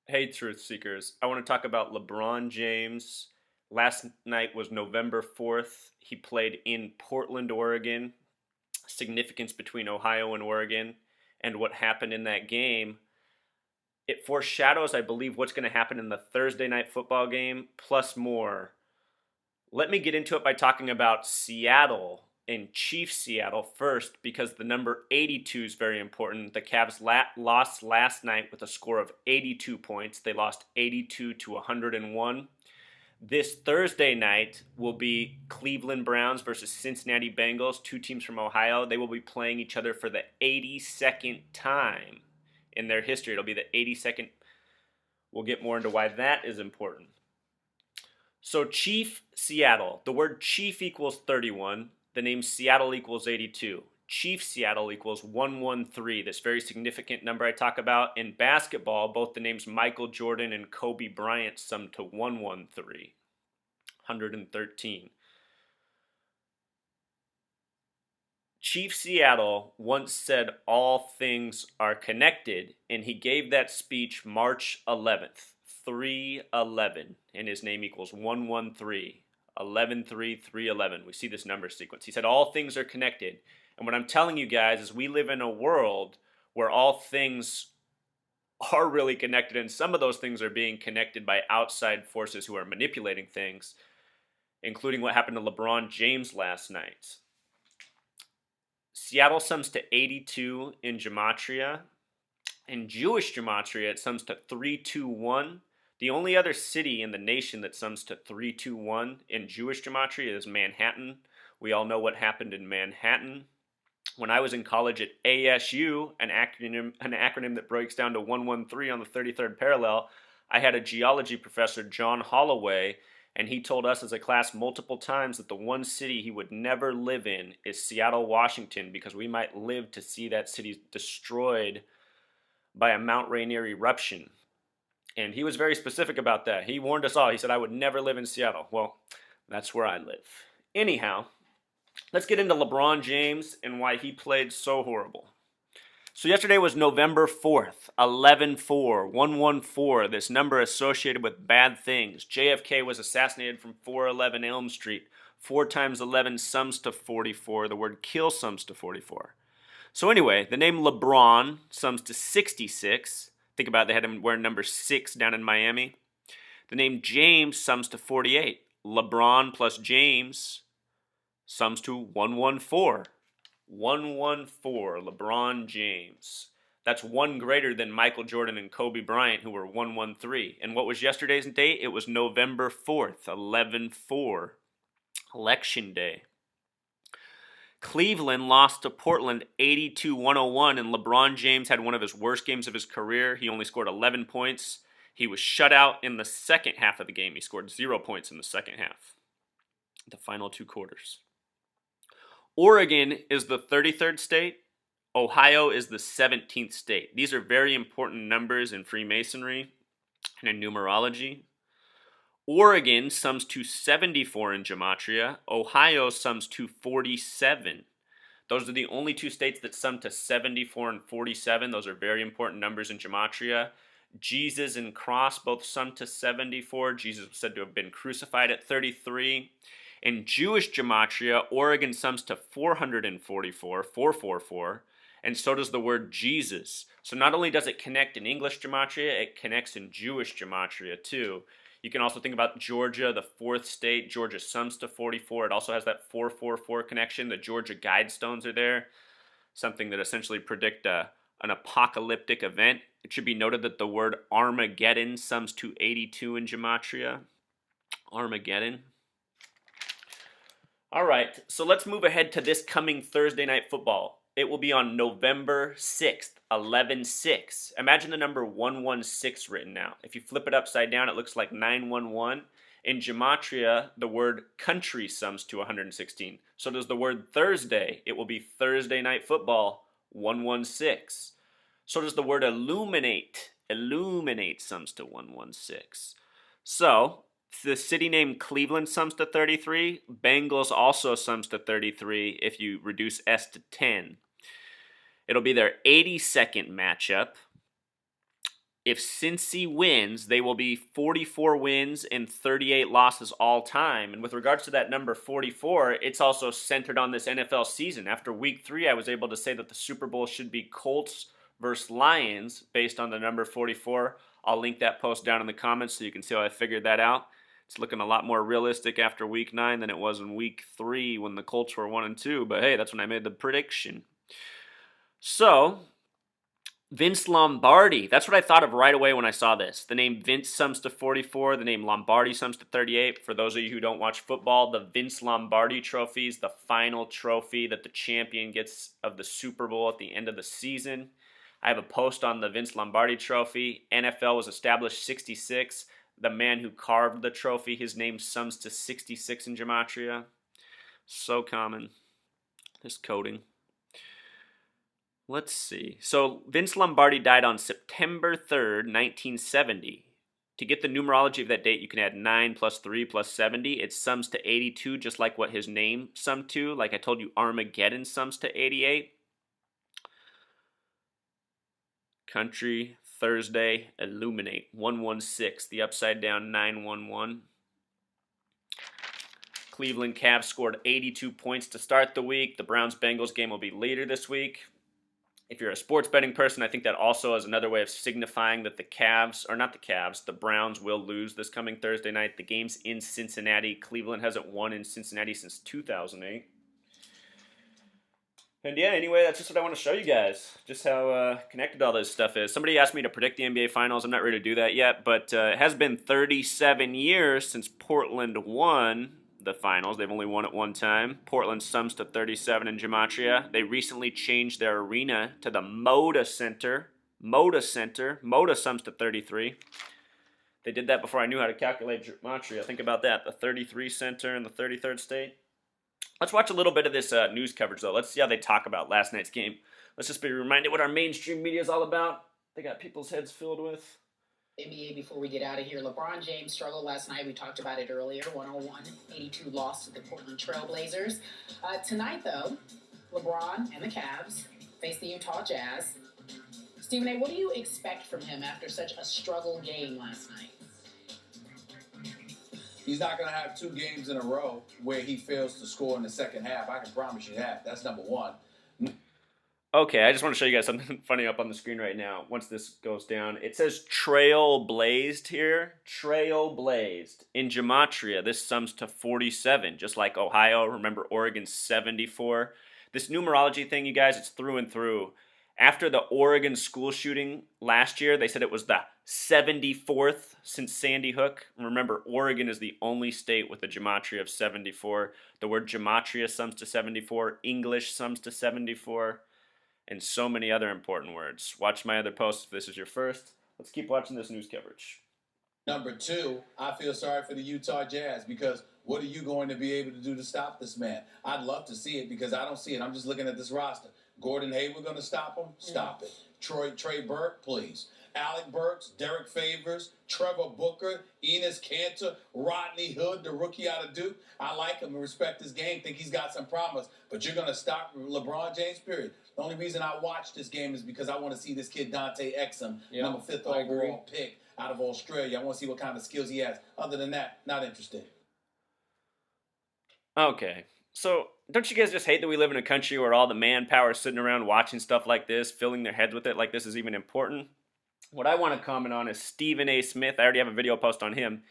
Hey, Truth Seekers. I want to talk about LeBron James. Last night was November 4th. He played in Portland, Oregon. Significance between Ohio and Oregon and what happened in that game. It foreshadows, I believe, what's going to happen in the Thursday night football game, plus more. Let me get into it by talking about Seattle and Chiefs Seattle first because the number 82 is very important. The Cavs lost last night with a score of 82 points. They lost 82 to 101. This Thursday night will be Cleveland Browns versus Cincinnati Bengals, two teams from Ohio. They will be playing each other for the 82nd time in their history. It'll be the 82nd. We'll get more into why that is important. So Chief Seattle, the word chief equals 31, the name Seattle equals 82. Chief Seattle equals 113, this very significant number I talk about. In basketball, both the names Michael Jordan and Kobe Bryant sum to 113, 113. Chief Seattle once said all things are connected, and he gave that speech March 11th, 311, and his name equals 113, 11-3, 311. We see this number sequence. He said all things are connected. And what I'm telling you guys is we live in a world where all things are really connected, and some of those things are being connected by outside forces who are manipulating things, including what happened to LeBron James last night. Seattle sums to 82 in gematria. In Jewish gematria, it sums to 321. The only other city in the nation that sums to 321 in Jewish gematria is Manhattan. We all know what happened in Manhattan. When I was in college at ASU, an acronym that breaks down to 113 on the 33rd parallel, I had a geology professor, John Holloway, and he told us as a class multiple times that the one city he would never live in is Seattle, Washington, because we might live to see that city destroyed by a Mount Rainier eruption. And he was very specific about that. He warned us all. He said, I would never live in Seattle. Well, that's where I live. Anyhow, let's get into LeBron James and why he played so horrible. So yesterday was November 4th, 11-4, 114, this number associated with bad things. JFK was assassinated from 411 Elm Street. 4 times 11 sums to 44. The word kill sums to 44. So anyway, the name LeBron sums to 66. Think about it, they had him wearing number 6 down in Miami. The name James sums to 48. LeBron plus James sums to 114. 114, LeBron James. That's one greater than Michael Jordan and Kobe Bryant, who were 113. And what was yesterday's date? It was November 4th, 11-4, Election Day. Cleveland lost to Portland 82-101, and LeBron James had one of his worst games of his career. He only scored 11 points. He was shut out in the second half of the game. He scored 0 points in the second half, the final 2 quarters. Oregon is the 33rd state. Ohio is the 17th state. These are very important numbers in Freemasonry and in numerology. Oregon sums to 74 in gematria. Ohio sums to 47. Those are the only 2 states that sum to 74 and 47. Those are very important numbers in gematria. Jesus and cross both sum to 74. Jesus was said to have been crucified at 33. In Jewish gematria, Oregon sums to 444, 444, and so does the word Jesus. So not only does it connect in English gematria, it connects in Jewish gematria too. You can also think about Georgia, the 4th state. Georgia sums to 44. It also has that 444 connection. The Georgia Guidestones are there, something that essentially predict an apocalyptic event. It should be noted that the word Armageddon sums to 82 in gematria. Armageddon. All right, so let's move ahead to this coming Thursday night football. It will be on November 6th, 11-6. Imagine the number 116 written out. If you flip it upside down, it looks like 911. In gematria, the word country sums to 116. So does the word Thursday. It will be Thursday night football, 116. So does the word illuminate. Illuminate sums to 116. So the city name Cleveland sums to 33. Bengals also sums to 33 if you reduce S to 10. It'll be their 82nd matchup. if Cincy wins, they will be 44 wins and 38 losses all time. And with regards to that number 44, it's also centered on this NFL season. After week 3, I was able to say that the Super Bowl should be Colts versus Lions based on the number 44. I'll link that post down in the comments so you can see how I figured that out. It's looking a lot more realistic after week 9 than it was in week 3 when the Colts were 1-2. But hey, that's when I made the prediction. So, Vince Lombardi. That's what I thought of right away when I saw this. The name Vince sums to 44. The name Lombardi sums to 38. For those of you who don't watch football, the Vince Lombardi Trophy is the final trophy that the champion gets of the Super Bowl at the end of the season. I have a post on the Vince Lombardi Trophy. NFL was established 66. The man who carved the trophy, his name sums to 66 in Gematria. So common. This coding. Let's see. So Vince Lombardi died on September 3rd, 1970. To get the numerology of that date, you can add 9 plus 3 plus 70. It sums to 82, just like what his name summed to. Like I told you, Armageddon sums to 88. Country, Thursday, Illuminate, 116. The upside down, 911. Cleveland Cavs scored 82 points to start the week. The Browns-Bengals game will be later this week. If you're a sports betting person, I think that also is another way of signifying that the Browns will lose this coming Thursday night. The game's in Cincinnati. Cleveland hasn't won in Cincinnati since 2008. And yeah, anyway, that's just what I want to show you guys, just how connected all this stuff is. Somebody asked me to predict the NBA Finals. I'm not ready to do that yet, but it has been 37 years since Portland won the Finals. They've only won it one time. Portland sums to 37 in Gematria. They recently changed their arena to the Moda Center. Moda sums to 33. They did that before I knew how to calculate Gematria. Think about that, the 33 center in the 33rd state. Let's watch a little bit of this news coverage, though. Let's see how they talk about last night's game. Let's just be reminded what our mainstream media is all about. They got people's heads filled with NBA before we get out of here. LeBron James struggled last night. We talked about it earlier. 101-82 loss to the Portland Trailblazers. Tonight, though, LeBron and the Cavs face the Utah Jazz. Stephen A., what do you expect from him after such a struggle game last night? He's not going to have 2 games in a row where he fails to score in the second half. I can promise you that. That's number one. Okay, I just want to show you guys something funny up on the screen right now. Once this goes down, it says Trailblazed here. Trailblazed. In Gematria, this sums to 47, just like Ohio. Remember Oregon's 74? This numerology thing, you guys, it's through and through. After the Oregon school shooting last year, they said it was the 74th since Sandy Hook. Remember, Oregon is the only state with a Gematria of 74. The word Gematria sums to 74. English sums to 74. And so many other important words. Watch my other posts if this is your first. Let's keep watching this news coverage. Number 2, I feel sorry for the Utah Jazz because what are you going to be able to do to stop this man? I'd love to see it because I don't see it. I'm just looking at this roster. Gordon Hayward going to stop him? Stop it. Trey Burke, please. Alec Burks, Derek Favors, Trevor Booker, Enes Kanter, Rodney Hood, the rookie out of Duke. I like him and respect his game. Think he's got some promise. But you're going to stop LeBron James, period. The only reason I watch this game is because I want to see this kid Dante Exum, number 5th overall pick out of Australia. I want to see what kind of skills he has. Other than that, not interested. Okay. So, don't you guys just hate that we live in a country where all the manpower is sitting around watching stuff like this, filling their heads with it like this is even important? What I want to comment on is Stephen A. Smith. I already have a video post on him.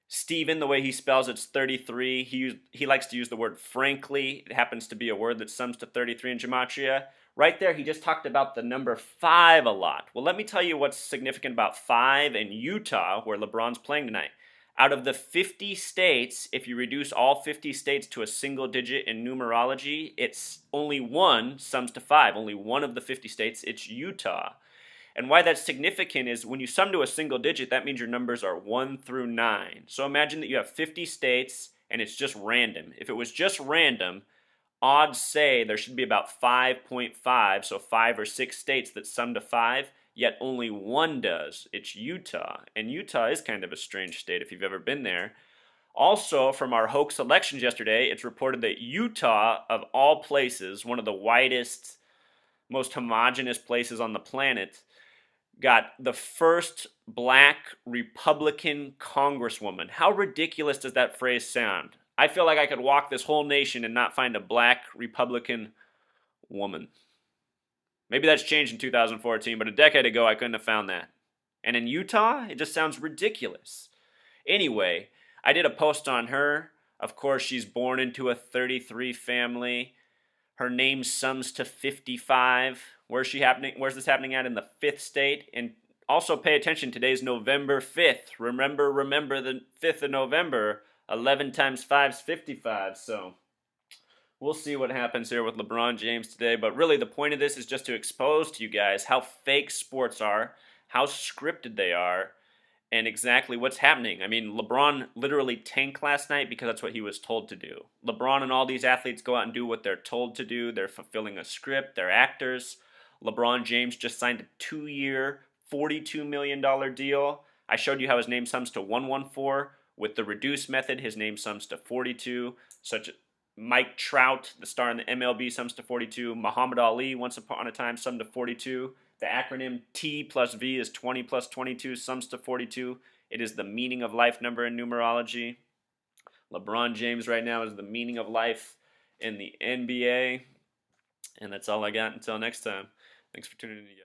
Stephen, the way he spells it's 33. He likes to use the word frankly. It happens to be a word that sums to 33 in Gematria. Right there, he just talked about the number 5 a lot. Well, let me tell you what's significant about 5 in Utah, where LeBron's playing tonight. Out of the 50 states, if you reduce all 50 states to a single digit in numerology, it's only one sums to 5. Only one of the 50 states, it's Utah. And why that's significant is when you sum to a single digit, that means your numbers are 1 through 9. So imagine that you have 50 states and it's just random. If it was just random, odds say there should be about 5.5, so 5 or 6 states that sum to 5, yet only one does. It's Utah. And Utah is kind of a strange state if you've ever been there. Also, from our hoax elections yesterday, it's reported that Utah, of all places, one of the widest, most homogenous places on the planet, got the first black Republican congresswoman. How ridiculous does that phrase sound? I feel like I could walk this whole nation and not find a black Republican woman. Maybe that's changed in 2014, but a decade ago I couldn't have found that. And in Utah, it just sounds ridiculous. Anyway, I did a post on her. Of course, she's born into a 33 family. Her name sums to 55. Where's this happening at? In the 5th state. And also pay attention, today's November 5th. Remember the 5th of November. 11 times 5 is 55. So we'll see what happens here with LeBron James today. But really, the point of this is just to expose to you guys how fake sports are, how scripted they are, and exactly what's happening. I mean, LeBron literally tanked last night because that's what he was told to do. LeBron and all these athletes go out and do what they're told to do. They're fulfilling a script. They're actors. LeBron James just signed a 2-year, $42 million deal. I showed you how his name sums to 114. With the reduced method, his name sums to 42. Such Mike Trout, the star in the MLB, sums to 42. Muhammad Ali, once upon a time, summed to 42. The acronym T plus V is 20 plus 22, sums to 42. It is the meaning of life number in numerology. LeBron James right now is the meaning of life in the NBA. And that's all I got until next time. Thanks for tuning in, you guys.